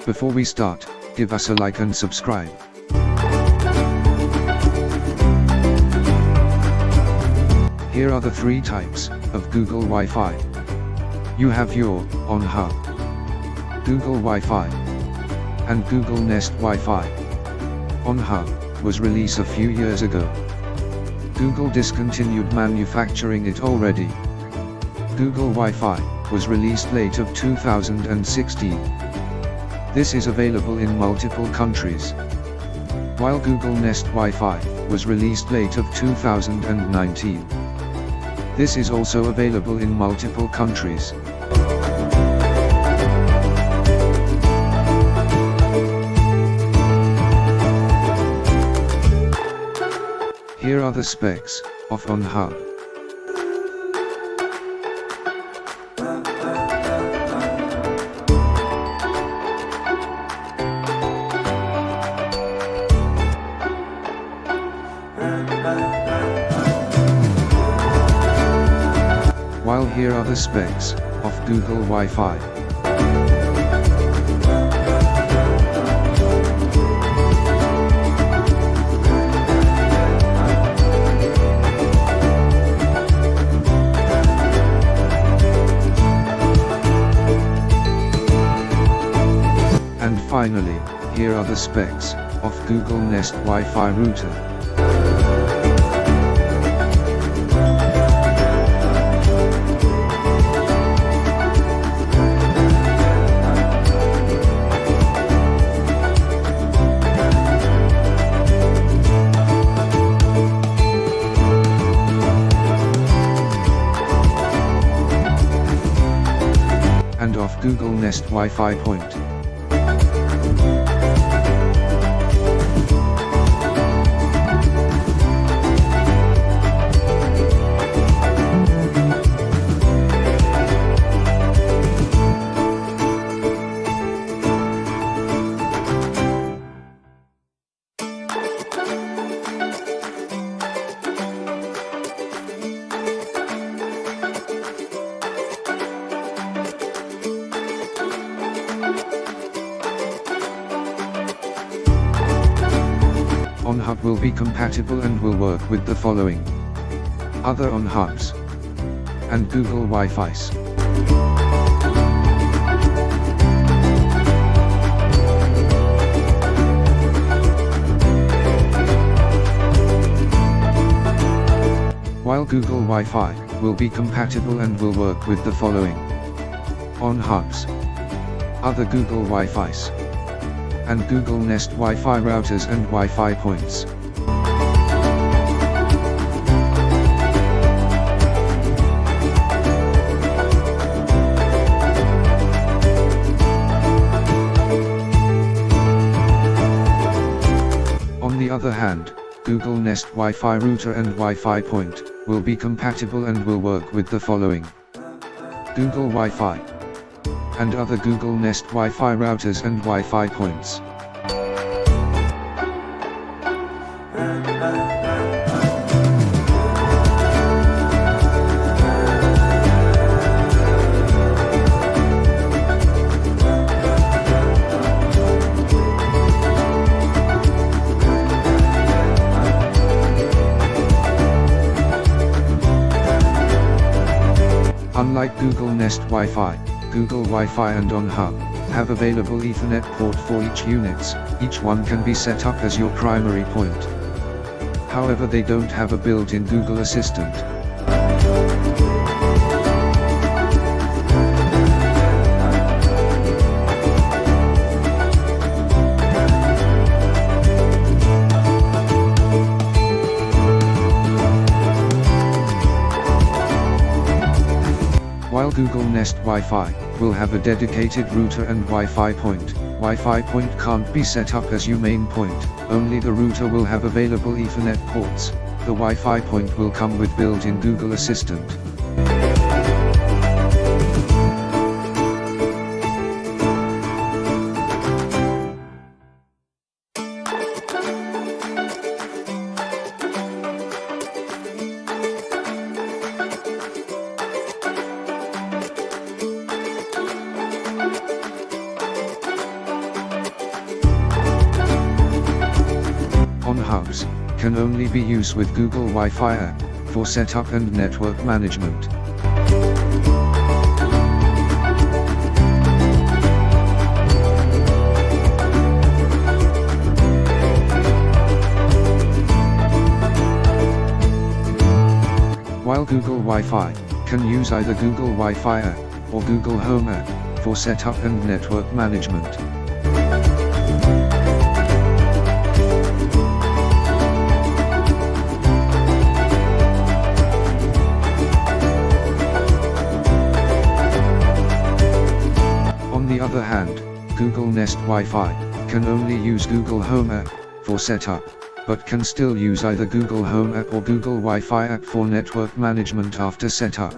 Before we start, give us a like and subscribe. Here are the three types of Google Wi-Fi. You have your on-hub, Google Wi-Fi, and Google Nest Wi-Fi. On-hub was released a few years ago. Google discontinued manufacturing it already. Google Wi-Fi was released late of 2016. This is available in multiple countries. While Google Nest Wi-Fi was released late of 2019. This is also available in multiple countries. Here are the specs of on-hub. While here are the specs of Google Wi-Fi. And finally, here are the specs of Google Nest Wi-Fi router. And of Google Nest Wi-Fi point. On-hub will be compatible and will work with the following other on-hubs and Google Wi-Fi's. While Google Wi-Fi will be compatible and will work with the following on-hubs, other Google Wi-Fi's, and Google Nest Wi-Fi routers and Wi-Fi points. On the other hand, Google Nest Wi-Fi router and Wi-Fi point will be compatible and will work with the following Google Wi-Fi and other Google Nest Wi-Fi routers and Wi-Fi points. Unlike Google Nest Wi-Fi, Google Wi-Fi and on-hub have available Ethernet port for each units. Each one can be set up as your primary point. However, they don't have a built-in Google Assistant. While Google Nest Wi-Fi will have a dedicated router and Wi-Fi point, Wi-Fi point can't be set up as your main point, only the router will have available Ethernet ports. The Wi-Fi point will come with built-in Google Assistant. can only be used with Google Wi-Fi app, for setup and network management. While Google Wi-Fi can use either Google Wi-Fi app or Google Home app for setup and network management. On the other hand, Google Nest Wi-Fi can only use Google Home app for setup, but can still use either Google Home app or Google Wi-Fi app for network management after setup.